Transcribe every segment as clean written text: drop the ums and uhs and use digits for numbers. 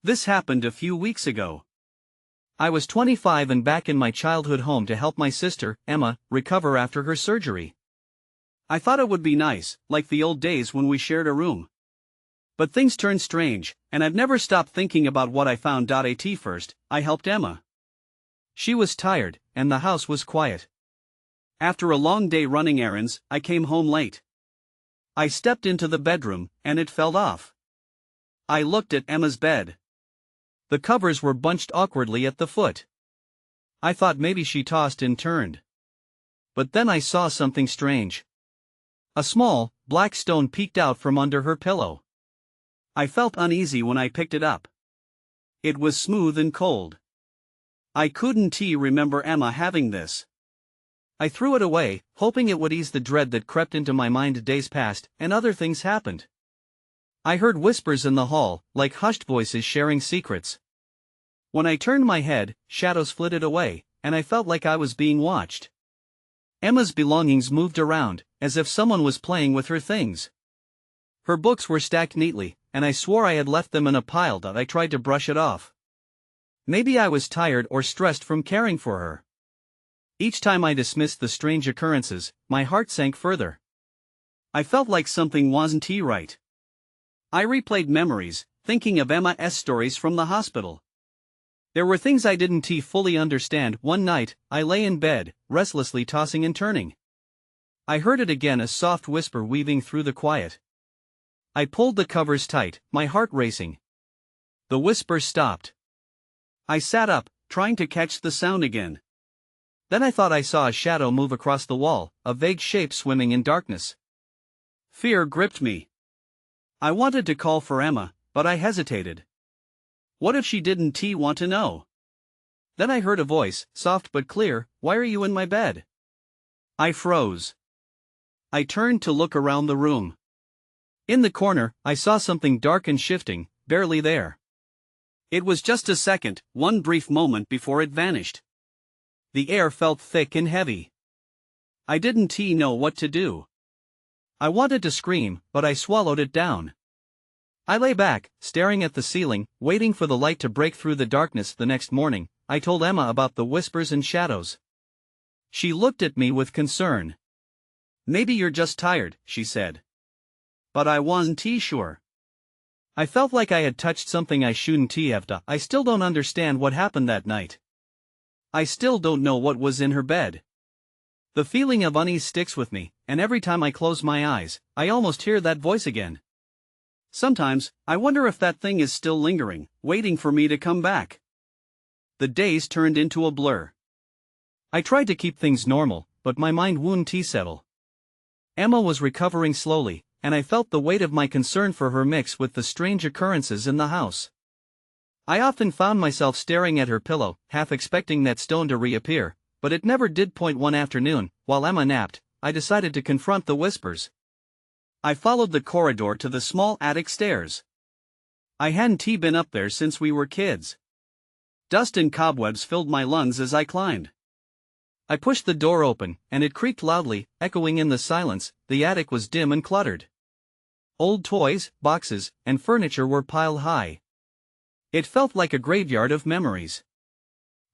This happened a few weeks ago. I was 25 and back in my childhood home to help my sister, Emma, recover after her surgery. I thought it would be nice, like the old days when we shared a room. But things turned strange, and I've never stopped thinking about what I found. At first, I helped Emma. She was tired, and the house was quiet. After a long day running errands, I came home late. I stepped into the bedroom, and it fell off. I looked at Emma's bed. The covers were bunched awkwardly at the foot. I thought maybe she tossed and turned. But then I saw something strange. A small, black stone peeked out from under her pillow. I felt uneasy when I picked it up. It was smooth and cold. I couldn't remember Emma having this. I threw it away, hoping it would ease the dread that crept into my mind. Days passed, and other things happened. I heard whispers in the hall, like hushed voices sharing secrets. When I turned my head, shadows flitted away, and I felt like I was being watched. Emma's belongings moved around, as if someone was playing with her things. Her books were stacked neatly, and I swore I had left them in a pile. I tried to brush it off. Maybe I was tired or stressed from caring for her. Each time I dismissed the strange occurrences, my heart sank further. I felt like something wasn't right. I replayed memories, thinking of Emma's stories from the hospital. There were things I didn't fully understand. One night, I lay in bed, restlessly tossing and turning. I heard it again, a soft whisper weaving through the quiet. I pulled the covers tight, my heart racing. The whisper stopped. I sat up, trying to catch the sound again. Then I thought I saw a shadow move across the wall, a vague shape swimming in darkness. Fear gripped me. I wanted to call for Emma, but I hesitated. What if she didn't want to know? Then I heard a voice, soft but clear, "Why are you in my bed?" I froze. I turned to look around the room. In the corner, I saw something dark and shifting, barely there. It was just a second, one brief moment before it vanished. The air felt thick and heavy. I didn't know what to do. I wanted to scream, but I swallowed it down. I lay back, staring at the ceiling, waiting for the light to break through the darkness. The next morning, I told Emma about the whispers and shadows. She looked at me with concern. "Maybe you're just tired," she said. But I wasn't sure. I felt like I had touched something I shouldn't have done. I still don't understand what happened that night. I still don't know what was in her bed. The feeling of unease sticks with me, and every time I close my eyes, I almost hear that voice again. Sometimes, I wonder if that thing is still lingering, waiting for me to come back. The days turned into a blur. I tried to keep things normal, but my mind wouldn't settle. Emma was recovering slowly, and I felt the weight of my concern for her mix with the strange occurrences in the house. I often found myself staring at her pillow, half expecting that stone to reappear, but it never did. One afternoon, while Emma napped, I decided to confront the whispers. I followed the corridor to the small attic stairs. I hadn't been up there since we were kids. Dust and cobwebs filled my lungs as I climbed. I pushed the door open, and it creaked loudly, echoing in the silence. The attic was dim and cluttered. Old toys, boxes, and furniture were piled high. It felt like a graveyard of memories.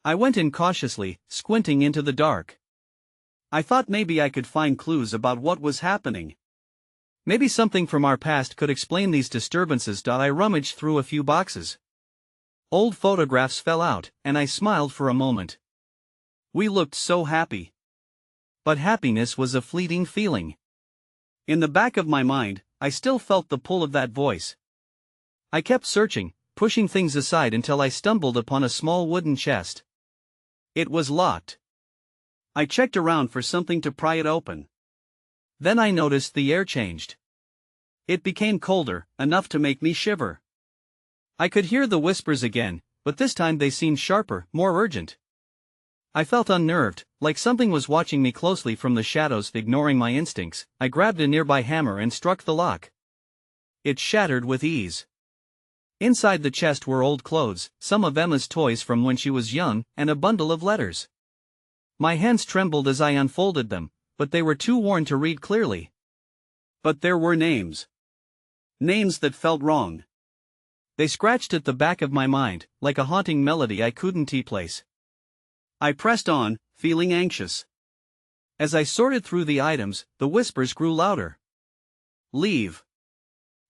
I went in cautiously, squinting into the dark. I thought maybe I could find clues about what was happening. Maybe something from our past could explain these disturbances. I rummaged through a few boxes. Old photographs fell out, and I smiled for a moment. We looked so happy. But happiness was a fleeting feeling. In the back of my mind, I still felt the pull of that voice. I kept searching, pushing things aside until I stumbled upon a small wooden chest. It was locked. I checked around for something to pry it open. Then I noticed the air changed. It became colder, enough to make me shiver. I could hear the whispers again, but this time they seemed sharper, more urgent. I felt unnerved, like something was watching me closely from the shadows. Ignoring my instincts, I grabbed a nearby hammer and struck the lock. It shattered with ease. Inside the chest were old clothes, some of Emma's toys from when she was young, and a bundle of letters. My hands trembled as I unfolded them, but they were too worn to read clearly. But there were names. Names that felt wrong. They scratched at the back of my mind, like a haunting melody I couldn't place. I pressed on, feeling anxious. As I sorted through the items, the whispers grew louder. Leave.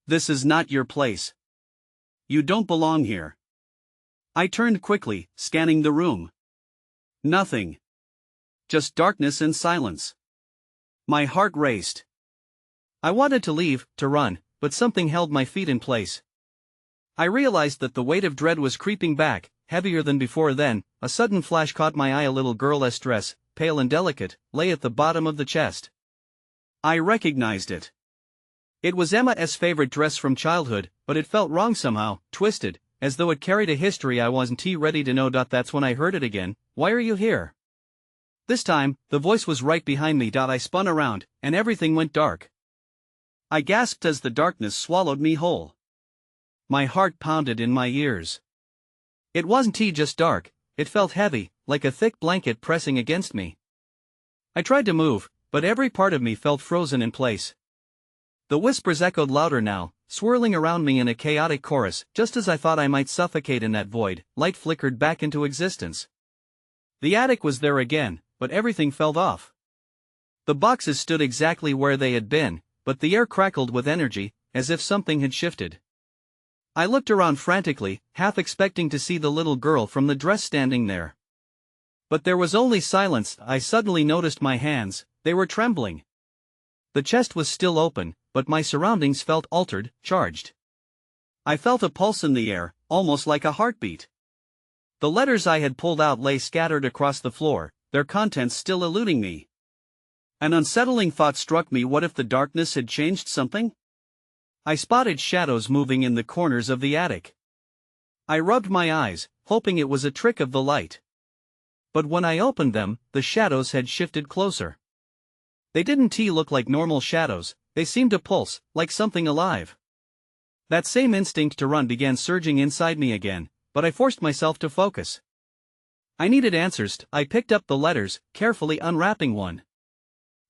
This is not your place. You don't belong here. I turned quickly, scanning the room. Nothing. Just darkness and silence. My heart raced. I wanted to leave, to run, but something held my feet in place. I realized that the weight of dread was creeping back, heavier than before. Then, a sudden flash caught my eye. A little girl's dress, pale and delicate, lay at the bottom of the chest. I recognized it. It was Emma's favorite dress from childhood, but it felt wrong somehow, twisted, as though it carried a history I wasn't ready to know. That's when I heard it again. Why are you here? This time, the voice was right behind me. I spun around, and everything went dark. I gasped as the darkness swallowed me whole. My heart pounded in my ears. It wasn't just dark, it felt heavy, like a thick blanket pressing against me. I tried to move, but every part of me felt frozen in place. The whispers echoed louder now, swirling around me in a chaotic chorus. Just as I thought I might suffocate in that void, light flickered back into existence. The attic was there again, but everything felt off. The boxes stood exactly where they had been, but the air crackled with energy, as if something had shifted. I looked around frantically, half expecting to see the little girl from the dress standing there. But there was only silence. I suddenly noticed my hands, they were trembling. The chest was still open, but my surroundings felt altered, charged. I felt a pulse in the air, almost like a heartbeat. The letters I had pulled out lay scattered across the floor, their contents still eluding me. An unsettling thought struck me. What if the darkness had changed something? I spotted shadows moving in the corners of the attic. I rubbed my eyes, hoping it was a trick of the light. But when I opened them, the shadows had shifted closer. They didn't look like normal shadows, they seemed to pulse, like something alive. That same instinct to run began surging inside me again, but I forced myself to focus. I needed answers. I picked up the letters, carefully unwrapping one.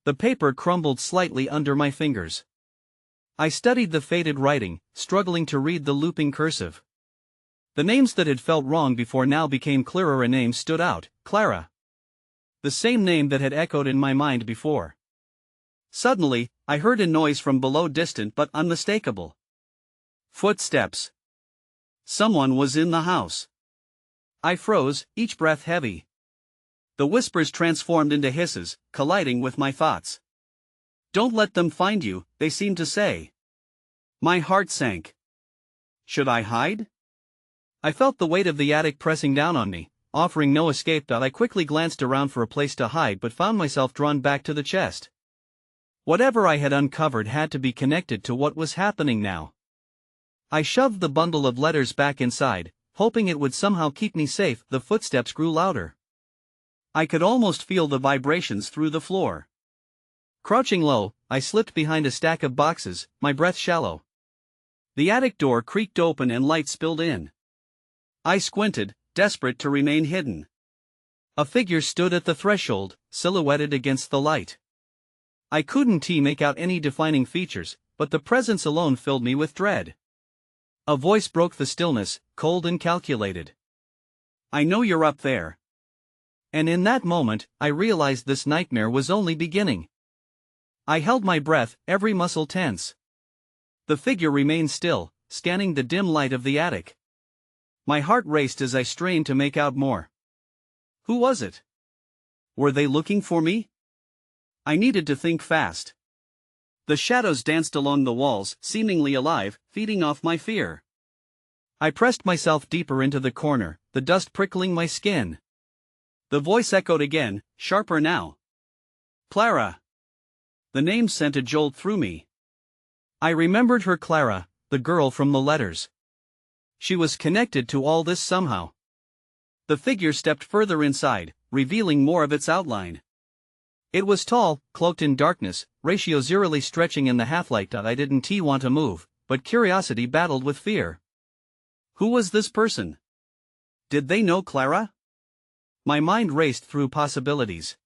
The paper crumbled slightly under my fingers. I studied the faded writing, struggling to read the looping cursive. The names that had felt wrong before now became clearer. A name stood out, Clara. The same name that had echoed in my mind before. Suddenly, I heard a noise from below, distant but unmistakable. Footsteps. Someone was in the house. I froze, each breath heavy. The whispers transformed into hisses, colliding with my thoughts. Don't let them find you, they seemed to say. My heart sank. Should I hide? I felt the weight of the attic pressing down on me, offering no escape. I quickly glanced around for a place to hide but found myself drawn back to the chest. Whatever I had uncovered had to be connected to what was happening now. I shoved the bundle of letters back inside, hoping it would somehow keep me safe. The footsteps grew louder. I could almost feel the vibrations through the floor. Crouching low, I slipped behind a stack of boxes, my breath shallow. The attic door creaked open and light spilled in. I squinted, desperate to remain hidden. A figure stood at the threshold, silhouetted against the light. I couldn't make out any defining features, but the presence alone filled me with dread. A voice broke the stillness, cold and calculated. I know you're up there. And in that moment, I realized this nightmare was only beginning. I held my breath, every muscle tense. The figure remained still, scanning the dim light of the attic. My heart raced as I strained to make out more. Who was it? Were they looking for me? I needed to think fast. The shadows danced along the walls, seemingly alive, feeding off my fear. I pressed myself deeper into the corner, the dust prickling my skin. The voice echoed again, sharper now. Clara. The name sent a jolt through me. I remembered her. Clara, the girl from the letters. She was connected to all this somehow. The figure stepped further inside, revealing more of its outline. It was tall, cloaked in darkness, ratios eerily stretching in the half-light. I didn't want to move, but curiosity battled with fear. Who was this person? Did they know Clara? My mind raced through possibilities.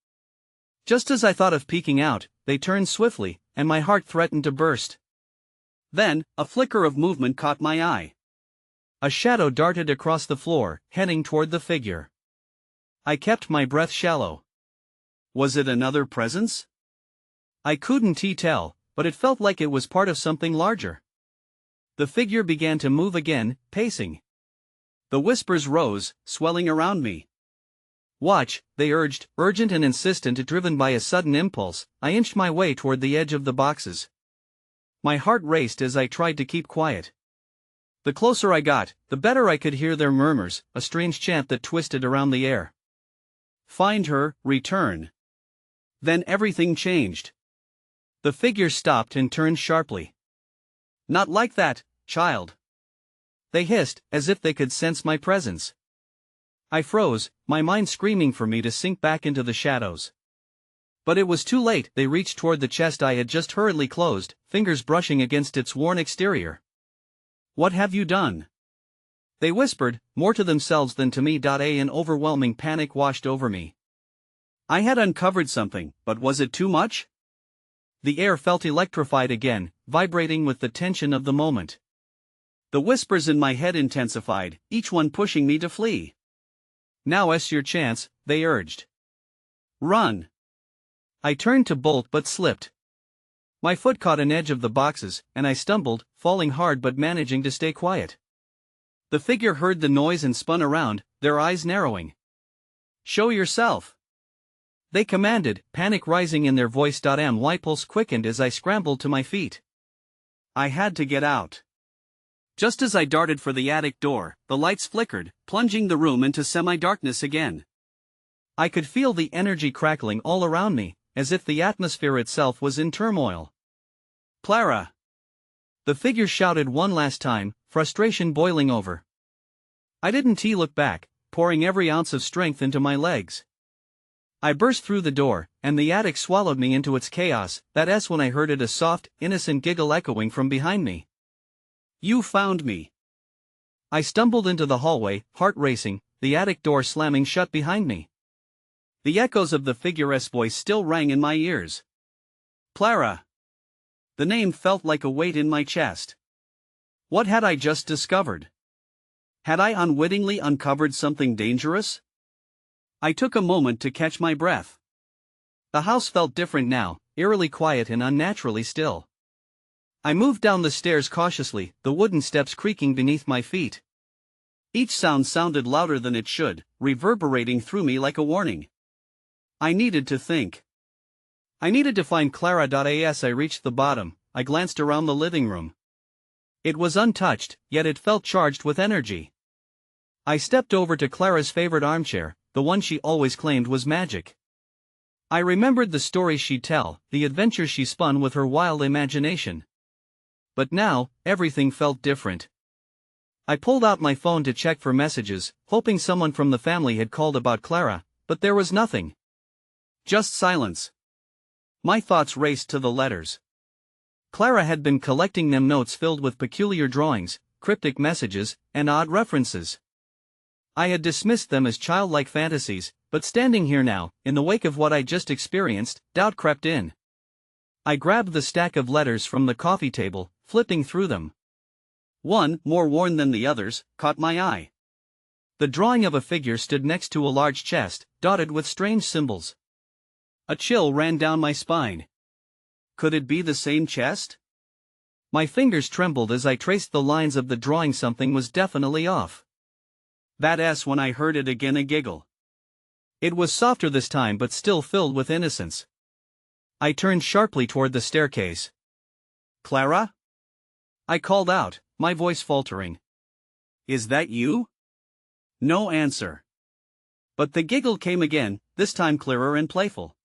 Just as I thought of peeking out, they turned swiftly, and my heart threatened to burst. Then, a flicker of movement caught my eye. A shadow darted across the floor, heading toward the figure. I kept my breath shallow. Was it another presence? I couldn't tell, but it felt like it was part of something larger. The figure began to move again, pacing. The whispers rose, swelling around me. Watch, they urged, urgent and insistent, driven by a sudden impulse. I inched my way toward the edge of the boxes. My heart raced as I tried to keep quiet. The closer I got, the better I could hear their murmurs, a strange chant that twisted around the air. Find her, return. Then everything changed. The figure stopped and turned sharply. Not like that, child. They hissed, as if they could sense my presence. I froze, my mind screaming for me to sink back into the shadows. But it was too late. They reached toward the chest I had just hurriedly closed, fingers brushing against its worn exterior. What have you done? They whispered, more to themselves than to me. An overwhelming panic washed over me. I had uncovered something, but was it too much? The air felt electrified again, vibrating with the tension of the moment. The whispers in my head intensified, each one pushing me to flee. Now's your chance, they urged. Run. I turned to bolt but slipped. My foot caught an edge of the boxes, and I stumbled, falling hard but managing to stay quiet. The figure heard the noise and spun around, their eyes narrowing. Show yourself. They commanded, panic rising in their voice. My pulse quickened as I scrambled to my feet. I had to get out. Just as I darted for the attic door, the lights flickered, plunging the room into semi-darkness again. I could feel the energy crackling all around me, as if the atmosphere itself was in turmoil. Clara! The figure shouted one last time, frustration boiling over. I didn't look back, pouring every ounce of strength into my legs. I burst through the door, and the attic swallowed me into its chaos. That's when I heard a soft, innocent giggle echoing from behind me. You found me. I stumbled into the hallway, heart racing, the attic door slamming shut behind me. The echoes of the figure's voice still rang in my ears. Clara. The name felt like a weight in my chest. What had I just discovered? Had I unwittingly uncovered something dangerous? I took a moment to catch my breath. The house felt different now, eerily quiet and unnaturally still. I moved down the stairs cautiously, the wooden steps creaking beneath my feet. Each sound sounded louder than it should, reverberating through me like a warning. I needed to think. I needed to find Clara. As I reached the bottom, I glanced around the living room. It was untouched, yet it felt charged with energy. I stepped over to Clara's favorite armchair, the one she always claimed was magic. I remembered the stories she'd tell, the adventures she spun with her wild imagination. But now, everything felt different. I pulled out my phone to check for messages, hoping someone from the family had called about Clara, but there was nothing. Just silence. My thoughts raced to the letters. Clara had been collecting them, notes filled with peculiar drawings, cryptic messages, and odd references. I had dismissed them as childlike fantasies, but standing here now, in the wake of what I just experienced, doubt crept in. I grabbed the stack of letters from the coffee table, flipping through them. One, more worn than the others, caught my eye. The drawing of a figure stood next to a large chest, dotted with strange symbols. A chill ran down my spine. Could it be the same chest? My fingers trembled as I traced the lines of the drawing. Something was definitely off. That's when I heard it again, a giggle. It was softer this time but still filled with innocence. I turned sharply toward the staircase. Clara? I called out, my voice faltering. Is that you? No answer. But the giggle came again, this time clearer and playful.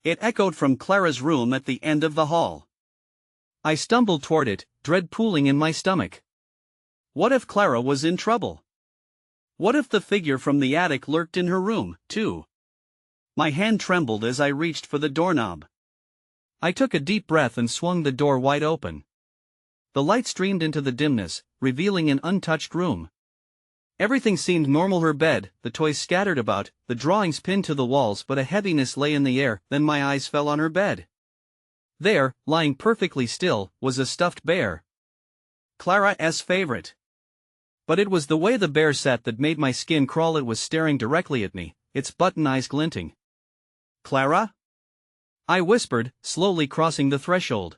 It echoed from Clara's room at the end of the hall. I stumbled toward it, dread pooling in my stomach. What if Clara was in trouble? What if the figure from the attic lurked in her room, too? My hand trembled as I reached for the doorknob. I took a deep breath and swung the door wide open. The light streamed into the dimness, revealing an untouched room. Everything seemed normal, her bed, the toys scattered about, the drawings pinned to the walls, but a heaviness lay in the air. Then my eyes fell on her bed. There, lying perfectly still, was a stuffed bear. Clara's favorite. But it was the way the bear sat that made my skin crawl. It was staring directly at me, its button eyes glinting. "Clara?" I whispered, slowly crossing the threshold.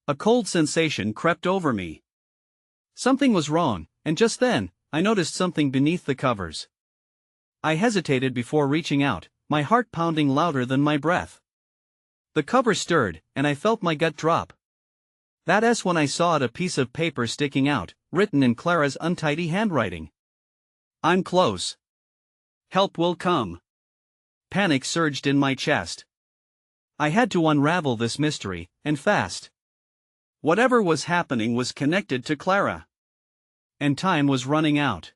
A cold sensation crept over me. Something was wrong, and just then, I noticed something beneath the covers. I hesitated before reaching out, my heart pounding louder than my breath. The cover stirred, and I felt my gut drop. That's when I saw a piece of paper sticking out, written in Clara's untidy handwriting. "I'm close. Help will come." Panic surged in my chest. I had to unravel this mystery, and fast. Whatever was happening was connected to Clara. And time was running out.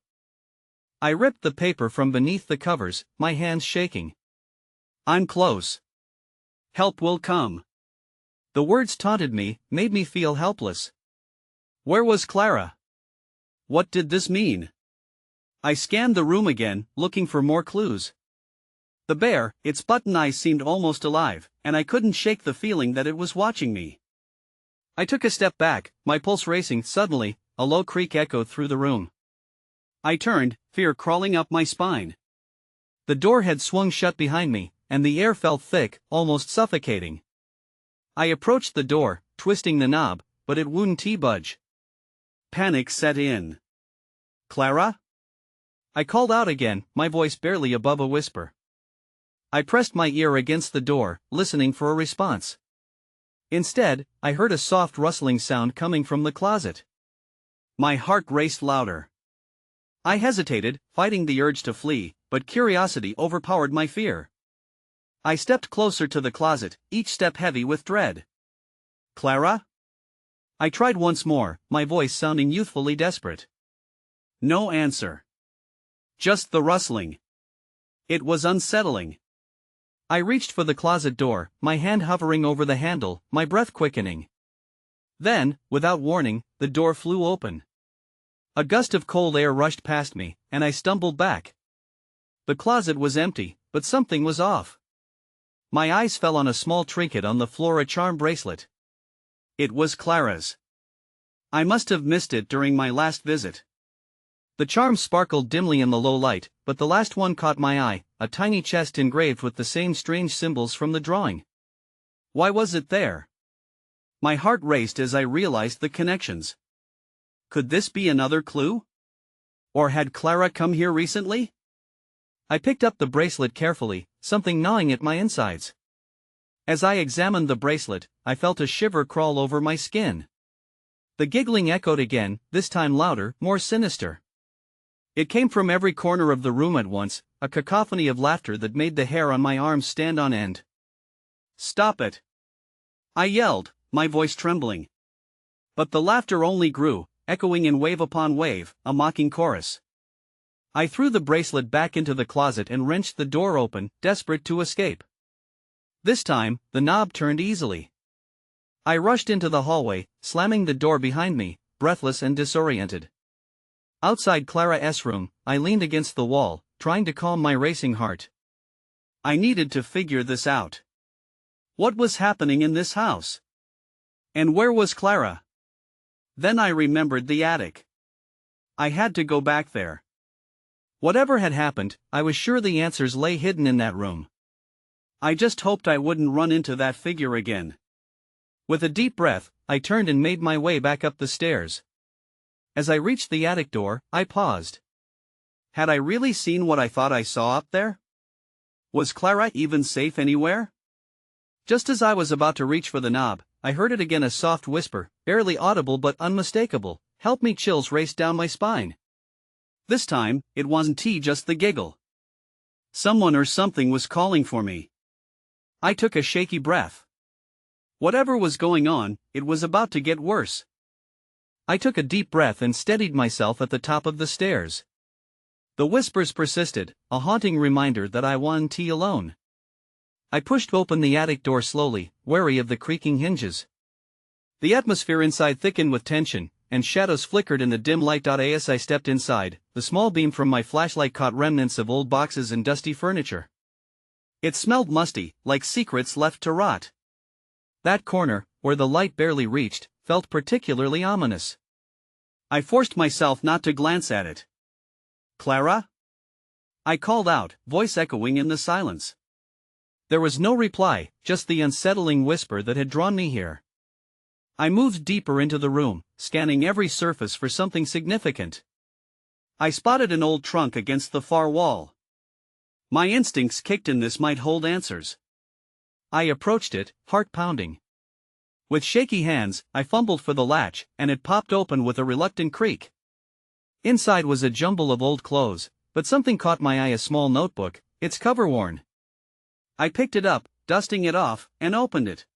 I ripped the paper from beneath the covers, my hands shaking. "I'm close. Help will come." The words taunted me, made me feel helpless. Where was Clara? What did this mean? I scanned the room again, looking for more clues. The bear, its button eyes seemed almost alive, and I couldn't shake the feeling that it was watching me. I took a step back, my pulse racing. Suddenly, a low creak echoed through the room. I turned, fear crawling up my spine. The door had swung shut behind me, and the air felt thick, almost suffocating. I approached the door, twisting the knob, but it wouldn't budge. Panic set in. "Clara?" I called out again, my voice barely above a whisper. I pressed my ear against the door, listening for a response. Instead, I heard a soft rustling sound coming from the closet. My heart raced louder. I hesitated, fighting the urge to flee, but curiosity overpowered my fear. I stepped closer to the closet, each step heavy with dread. "Clara?" I tried once more, my voice sounding youthfully desperate. No answer. Just the rustling. It was unsettling. I reached for the closet door, my hand hovering over the handle, my breath quickening. Then, without warning, the door flew open. A gust of cold air rushed past me, and I stumbled back. The closet was empty, but something was off. My eyes fell on a small trinket on the floor, a charm bracelet. It was Clara's. I must have missed it during my last visit. The charm sparkled dimly in the low light, but the last one caught my eye, a tiny chest engraved with the same strange symbols from the drawing. Why was it there? My heart raced as I realized the connections. Could this be another clue? Or had Clara come here recently? I picked up the bracelet carefully, something gnawing at my insides. As I examined the bracelet, I felt a shiver crawl over my skin. The giggling echoed again, this time louder, more sinister. It came from every corner of the room at once, a cacophony of laughter that made the hair on my arms stand on end. "Stop it!" I yelled, my voice trembling. But the laughter only grew, echoing in wave upon wave, a mocking chorus. I threw the bracelet back into the closet and wrenched the door open, desperate to escape. This time, the knob turned easily. I rushed into the hallway, slamming the door behind me, breathless and disoriented. Outside Clara's room, I leaned against the wall, trying to calm my racing heart. I needed to figure this out. What was happening in this house? And where was Clara? Then I remembered the attic. I had to go back there. Whatever had happened, I was sure the answers lay hidden in that room. I just hoped I wouldn't run into that figure again. With a deep breath, I turned and made my way back up the stairs. As I reached the attic door, I paused. Had I really seen what I thought I saw up there? Was Clara even safe anywhere? Just as I was about to reach for the knob, I heard it again, a soft whisper, barely audible but unmistakable. "Help me!" Chills raced down my spine. This time, it wasn't just the giggle. Someone or something was calling for me. I took a shaky breath. Whatever was going on, it was about to get worse. I took a deep breath and steadied myself at the top of the stairs. The whispers persisted, a haunting reminder that I wasn't alone. I pushed open the attic door slowly, wary of the creaking hinges. The atmosphere inside thickened with tension, and shadows flickered in the dim light. As I stepped inside, the small beam from my flashlight caught remnants of old boxes and dusty furniture. It smelled musty, like secrets left to rot. That corner, where the light barely reached, felt particularly ominous. I forced myself not to glance at it. "Clara?" I called out, voice echoing in the silence. There was no reply, just the unsettling whisper that had drawn me here. I moved deeper into the room, scanning every surface for something significant. I spotted an old trunk against the far wall. My instincts kicked in, this might hold answers. I approached it, heart pounding. With shaky hands, I fumbled for the latch, and it popped open with a reluctant creak. Inside was a jumble of old clothes, but something caught my eye, a small notebook, its cover worn. I picked it up, dusting it off, and opened it.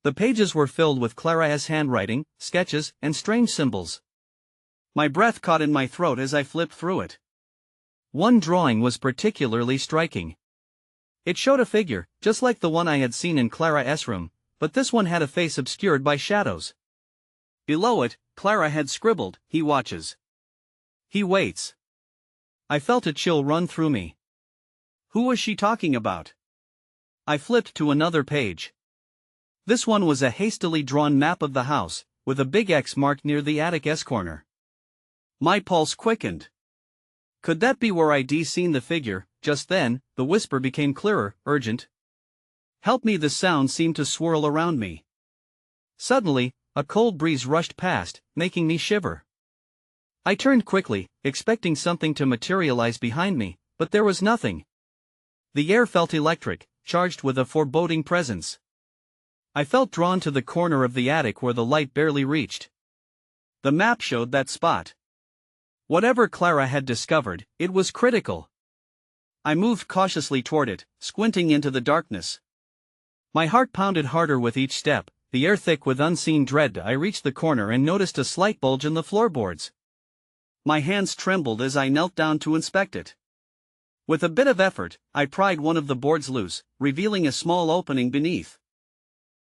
The pages were filled with Clara's handwriting, sketches, and strange symbols. My breath caught in my throat as I flipped through it. One drawing was particularly striking. It showed a figure, just like the one I had seen in Clara's room, but this one had a face obscured by shadows. Below it, Clara had scribbled, "He watches. He waits." I felt a chill run through me. Who was she talking about? I flipped to another page. This one was a hastily drawn map of the house, with a big X marked near the attic S-corner. My pulse quickened. Could that be where I'd seen the figure? Just then, the whisper became clearer, urgent. "Help me!" The sound seemed to swirl around me. Suddenly, a cold breeze rushed past, making me shiver. I turned quickly, expecting something to materialize behind me, but there was nothing. The air felt electric, charged with a foreboding presence. I felt drawn to the corner of the attic where the light barely reached. The map showed that spot. Whatever Clara had discovered, it was critical. I moved cautiously toward it, squinting into the darkness. My heart pounded harder with each step, the air thick with unseen dread. I reached the corner and noticed a slight bulge in the floorboards. My hands trembled as I knelt down to inspect it. With a bit of effort, I pried one of the boards loose, revealing a small opening beneath.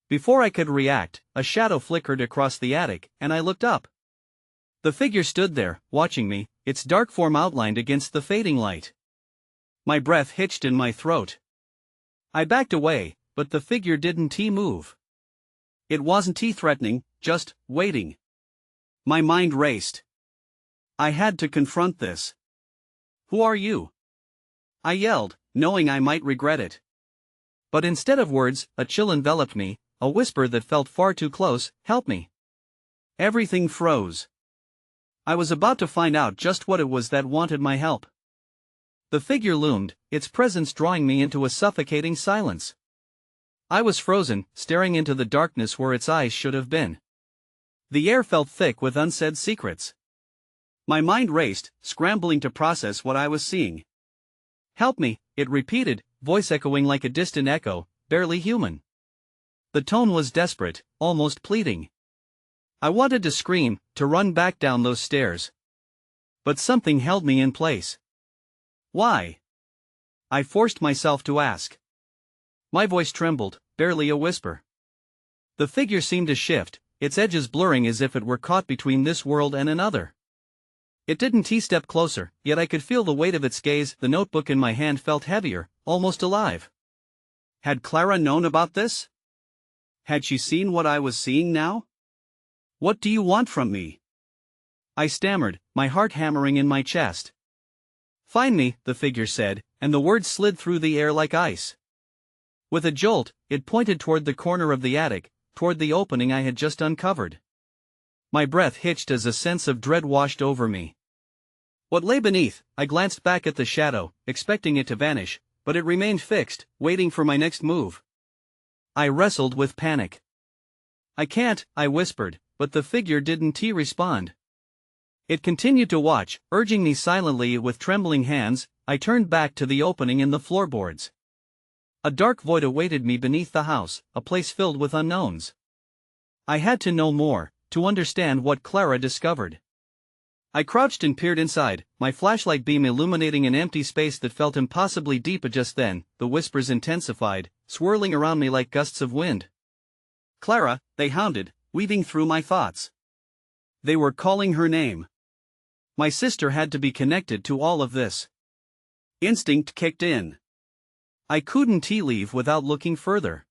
Before I could react, a shadow flickered across the attic, and I looked up. The figure stood there, watching me, its dark form outlined against the fading light. My breath hitched in my throat. I backed away, but the figure didn't move. It wasn't threatening, just waiting. My mind raced. I had to confront this. "Who are you?" I yelled, knowing I might regret it. But instead of words, a chill enveloped me, a whisper that felt far too close. "Help me." Everything froze. I was about to find out just what it was that wanted my help. The figure loomed, its presence drawing me into a suffocating silence. I was frozen, staring into the darkness where its eyes should have been. The air felt thick with unsaid secrets. My mind raced, scrambling to process what I was seeing. "Help me," it repeated, voice echoing like a distant echo, barely human. The tone was desperate, almost pleading. I wanted to scream, to run back down those stairs. But something held me in place. "Why?" I forced myself to ask. My voice trembled, barely a whisper. The figure seemed to shift, its edges blurring as if it were caught between this world and another. It didn't step closer, yet I could feel the weight of its gaze. The notebook in my hand felt heavier, almost alive. Had Clara known about this? Had she seen what I was seeing now? "What do you want from me?" I stammered, my heart hammering in my chest. "Find me," the figure said, and the words slid through the air like ice. With a jolt, it pointed toward the corner of the attic, toward the opening I had just uncovered. My breath hitched as a sense of dread washed over me. What lay beneath? I glanced back at the shadow, expecting it to vanish, but it remained fixed, waiting for my next move. I wrestled with panic. "I can't," I whispered, but the figure didn't respond. It continued to watch, urging me silently. With trembling hands, I turned back to the opening in the floorboards. A dark void awaited me beneath the house, a place filled with unknowns. I had to know more, to understand what Clara discovered. I crouched and peered inside, my flashlight beam illuminating an empty space that felt impossibly deep. Just then, the whispers intensified, swirling around me like gusts of wind. "Clara," they hounded, weaving through my thoughts. They were calling her name. My sister had to be connected to all of this. Instinct kicked in. I couldn't leave without looking further.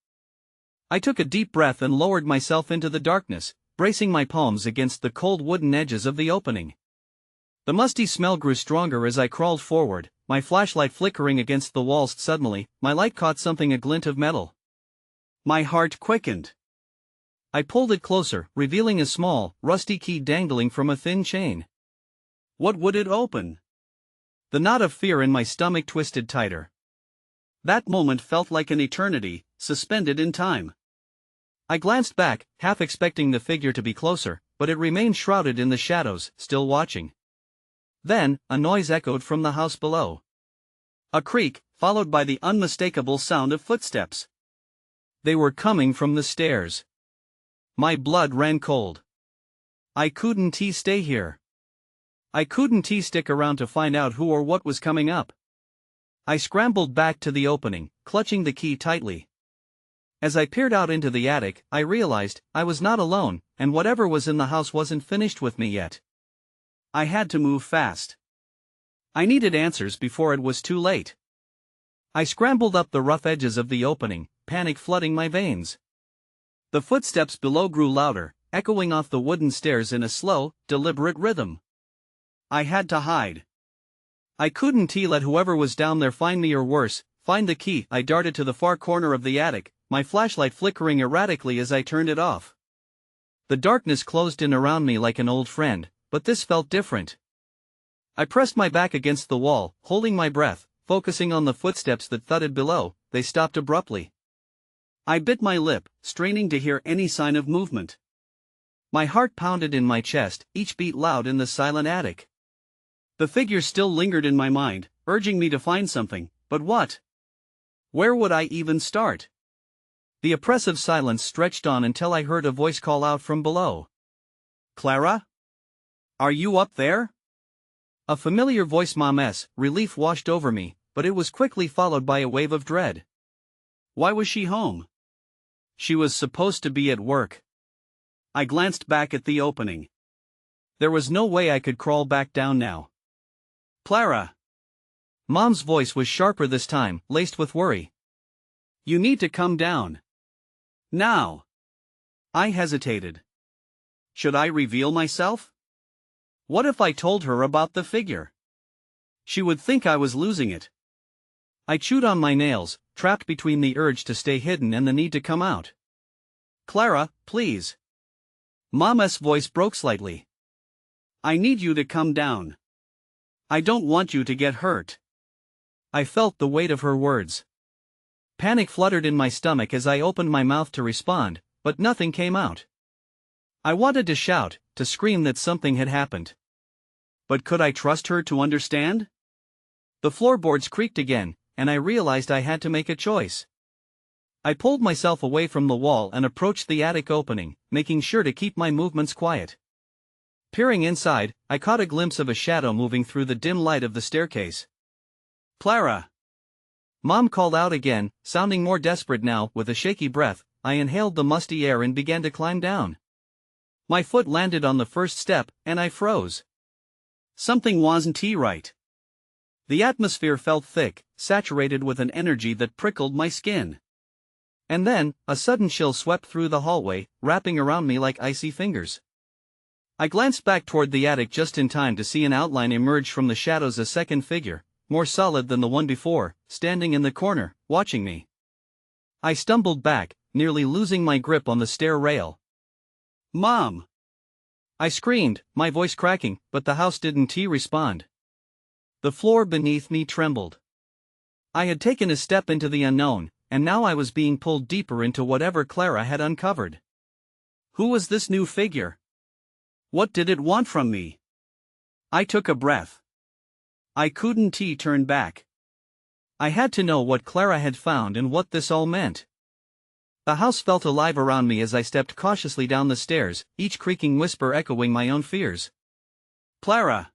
I took a deep breath and lowered myself into the darkness, bracing my palms against the cold wooden edges of the opening. The musty smell grew stronger as I crawled forward, my flashlight flickering against the walls. Suddenly, my light caught something, a glint of metal. My heart quickened. I pulled it closer, revealing a small, rusty key dangling from a thin chain. What would it open? The knot of fear in my stomach twisted tighter. That moment felt like an eternity, suspended in time. I glanced back, half expecting the figure to be closer, but it remained shrouded in the shadows, still watching. Then, a noise echoed from the house below. A creak, followed by the unmistakable sound of footsteps. They were coming from the stairs. My blood ran cold. I couldn't stay here. I couldn't stick around to find out who or what was coming up. I scrambled back to the opening, clutching the key tightly. As I peered out into the attic, I realized I was not alone, and whatever was in the house wasn't finished with me yet. I had to move fast. I needed answers before it was too late. I scrambled up the rough edges of the opening, panic flooding my veins. The footsteps below grew louder, echoing off the wooden stairs in a slow, deliberate rhythm. I had to hide. I couldn't let whoever was down there find me, or worse, find the key. I darted to the far corner of the attic, my flashlight flickering erratically as I turned it off. The darkness closed in around me like an old friend, but this felt different. I pressed my back against the wall, holding my breath, focusing on the footsteps that thudded below. They stopped abruptly. I bit my lip, straining to hear any sign of movement. My heart pounded in my chest, each beat loud in the silent attic. The figure still lingered in my mind, urging me to find something, but what? Where would I even start? The oppressive silence stretched on until I heard a voice call out from below. Clara? Are you up there? A familiar voice. Mom's relief washed over me, but it was quickly followed by a wave of dread. Why was she home? She was supposed to be at work. I glanced back at the opening. There was no way I could crawl back down now. Clara! Mom's voice was sharper this time, laced with worry. You need to come down. Now. I hesitated. Should I reveal myself? What if I told her about the figure? She would think I was losing it. I chewed on my nails, trapped between the urge to stay hidden and the need to come out. Clara, please. Mom's voice broke slightly. I need you to come down. I don't want you to get hurt. I felt the weight of her words. Panic fluttered in my stomach as I opened my mouth to respond, but nothing came out. I wanted to shout, to scream that something had happened. But could I trust her to understand? The floorboards creaked again, and I realized I had to make a choice. I pulled myself away from the wall and approached the attic opening, making sure to keep my movements quiet. Peering inside, I caught a glimpse of a shadow moving through the dim light of the staircase. Clara! Mom called out again, sounding more desperate now. With a shaky breath, I inhaled the musty air and began to climb down. My foot landed on the first step, and I froze. Something wasn't right. The atmosphere felt thick, saturated with an energy that prickled my skin. And then, a sudden chill swept through the hallway, wrapping around me like icy fingers. I glanced back toward the attic just in time to see an outline emerge from the shadows, a second figure, more solid than the one before, standing in the corner, watching me. I stumbled back, nearly losing my grip on the stair rail. Mom! I screamed, my voice cracking, but the house didn't respond. The floor beneath me trembled. I had taken a step into the unknown, and now I was being pulled deeper into whatever Clara had uncovered. Who was this new figure? What did it want from me? I took a breath. I couldn't turn back. I had to know what Clara had found and what this all meant. The house felt alive around me as I stepped cautiously down the stairs, each creaking whisper echoing my own fears. Clara!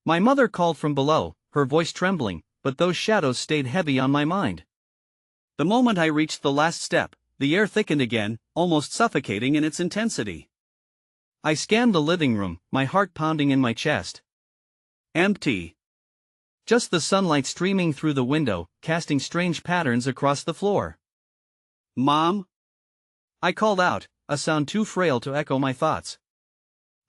My mother called from below, her voice trembling, but those shadows stayed heavy on my mind. The moment I reached the last step, the air thickened again, almost suffocating in its intensity. I scanned the living room, my heart pounding in my chest. Empty. Just the sunlight streaming through the window, casting strange patterns across the floor. Mom? I called out, a sound too frail to echo my thoughts.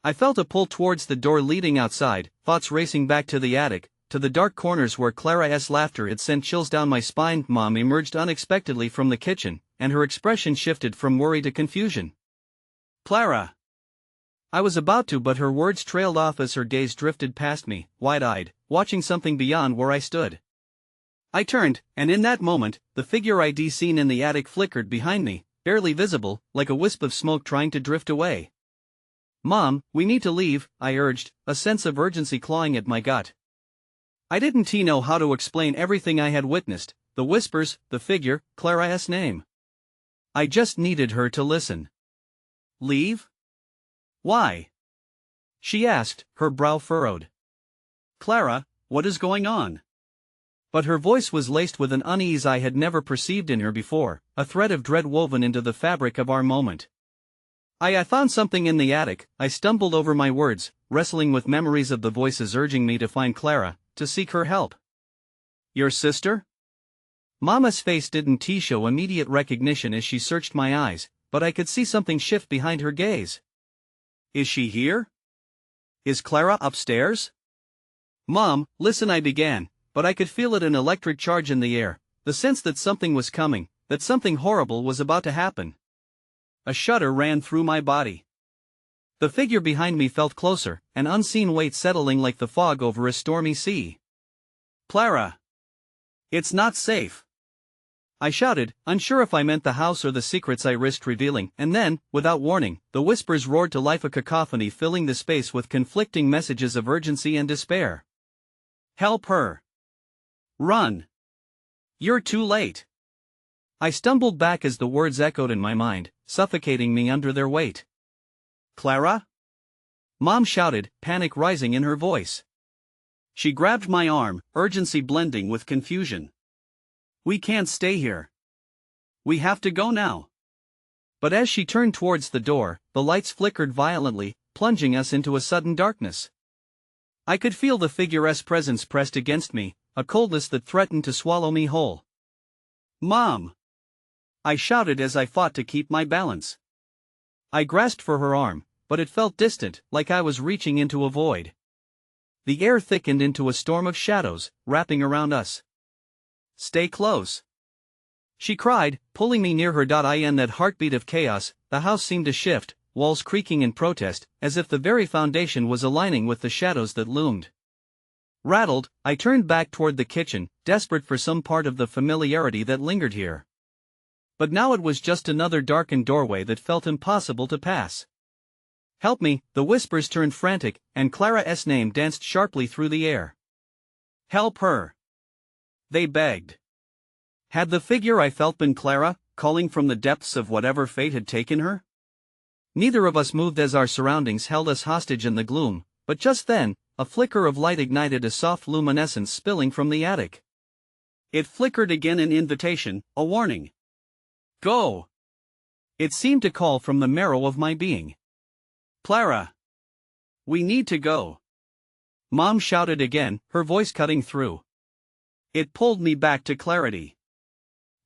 I felt a pull towards the door leading outside, thoughts racing back to the attic, to the dark corners where Clara's laughter had sent chills down my spine. Mom emerged unexpectedly from the kitchen, and her expression shifted from worry to confusion. "Clara!" I was about to, but her words trailed off as her gaze drifted past me, wide-eyed, watching something beyond where I stood. I turned, and in that moment, the figure I'd seen in the attic flickered behind me, barely visible, like a wisp of smoke trying to drift away. "Mom, we need to leave," I urged, a sense of urgency clawing at my gut. I didn't know how to explain everything I had witnessed, the whispers, the figure, Clara's name. I just needed her to listen. "Leave? Why?" she asked, her brow furrowed. "Clara, what is going on?" But her voice was laced with an unease I had never perceived in her before, a thread of dread woven into the fabric of our moment. I found something in the attic," I stumbled over my words, wrestling with memories of the voices urging me to find Clara, to seek her help. "Your sister?" Mama's face didn't show immediate recognition as she searched my eyes, but I could see something shift behind her gaze. "Is she here? Is Clara upstairs?" "Mom, listen," I began, but I could feel an electric charge in the air, the sense that something was coming, that something horrible was about to happen. A shudder ran through my body. The figure behind me felt closer, an unseen weight settling like the fog over a stormy sea. "Clara! It's not safe!" I shouted, unsure if I meant the house or the secrets I risked revealing, and then, without warning, the whispers roared to life, a cacophony filling the space with conflicting messages of urgency and despair. "Help her! Run! You're too late!" I stumbled back as the words echoed in my mind, suffocating me under their weight. "Clara?" Mom shouted, panic rising in her voice. She grabbed my arm, urgency blending with confusion. "We can't stay here. We have to go now." But as she turned towards the door, the lights flickered violently, plunging us into a sudden darkness. I could feel the figure's presence pressed against me, a coldness that threatened to swallow me whole. "Mom!" I shouted as I fought to keep my balance. I grasped for her arm, but it felt distant, like I was reaching into a void. The air thickened into a storm of shadows, wrapping around us. "Stay close," she cried, pulling me near her. In that heartbeat of chaos, the house seemed to shift, walls creaking in protest, as if the very foundation was aligning with the shadows that loomed. Rattled, I turned back toward the kitchen, desperate for some part of the familiarity that lingered here. But now it was just another darkened doorway that felt impossible to pass. "Help me!" The whispers turned frantic, and Clara's name danced sharply through the air. "Help her!" they begged. Had the figure I felt been Clara, calling from the depths of whatever fate had taken her? Neither of us moved as our surroundings held us hostage in the gloom, but just then, a flicker of light ignited a soft luminescence spilling from the attic. It flickered again, an invitation, a warning. "Go!" It seemed to call from the marrow of my being. "Clara! We need to go!" Mom shouted again, her voice cutting through. It pulled me back to clarity.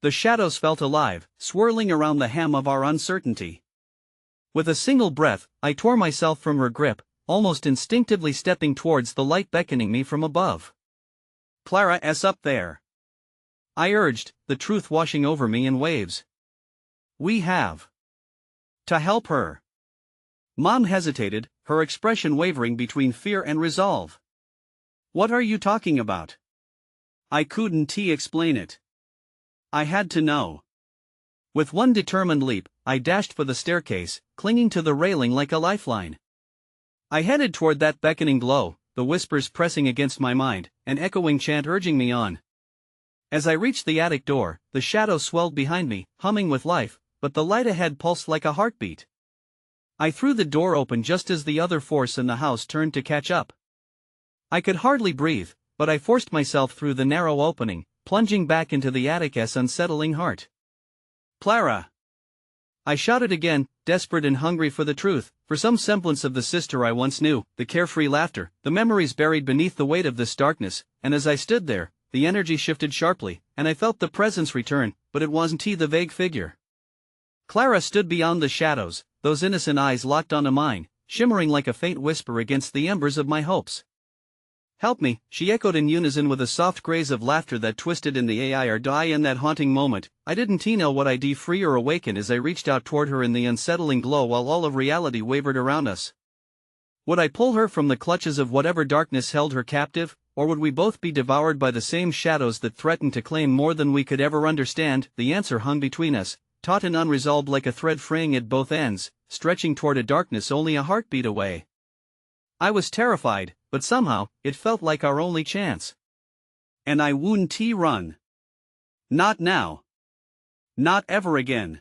The shadows felt alive, swirling around the hem of our uncertainty. With a single breath, I tore myself from her grip, almost instinctively stepping towards the light beckoning me from above. "Clara's up there," I urged, the truth washing over me in waves. "We have to help her." Mom hesitated, her expression wavering between fear and resolve. "What are you talking about?" I couldn't explain it. I had to know. With one determined leap, I dashed for the staircase, clinging to the railing like a lifeline. I headed toward that beckoning glow, the whispers pressing against my mind, an echoing chant urging me on. As I reached the attic door, the shadows swelled behind me, humming with life, but the light ahead pulsed like a heartbeat. I threw the door open just as the other force in the house turned to catch up. I could hardly breathe, but I forced myself through the narrow opening, plunging back into the attic's unsettling heart. "Clara!" I shouted again, desperate and hungry for the truth, for some semblance of the sister I once knew, the carefree laughter, the memories buried beneath the weight of this darkness, and as I stood there, the energy shifted sharply, and I felt the presence return, but it wasn't the vague figure. Clara stood beyond the shadows, those innocent eyes locked onto mine, shimmering like a faint whisper against the embers of my hopes. "Help me," she echoed in unison with a soft graze of laughter that twisted in the AI or die. In that haunting moment, I didn't know what I'd free or awaken as I reached out toward her in the unsettling glow while all of reality wavered around us. Would I pull her from the clutches of whatever darkness held her captive, or would we both be devoured by the same shadows that threatened to claim more than we could ever understand? The answer hung between us, taut and unresolved like a thread fraying at both ends, stretching toward a darkness only a heartbeat away. I was terrified, but somehow, it felt like our only chance. And I wouldn't run. Not now. Not ever again.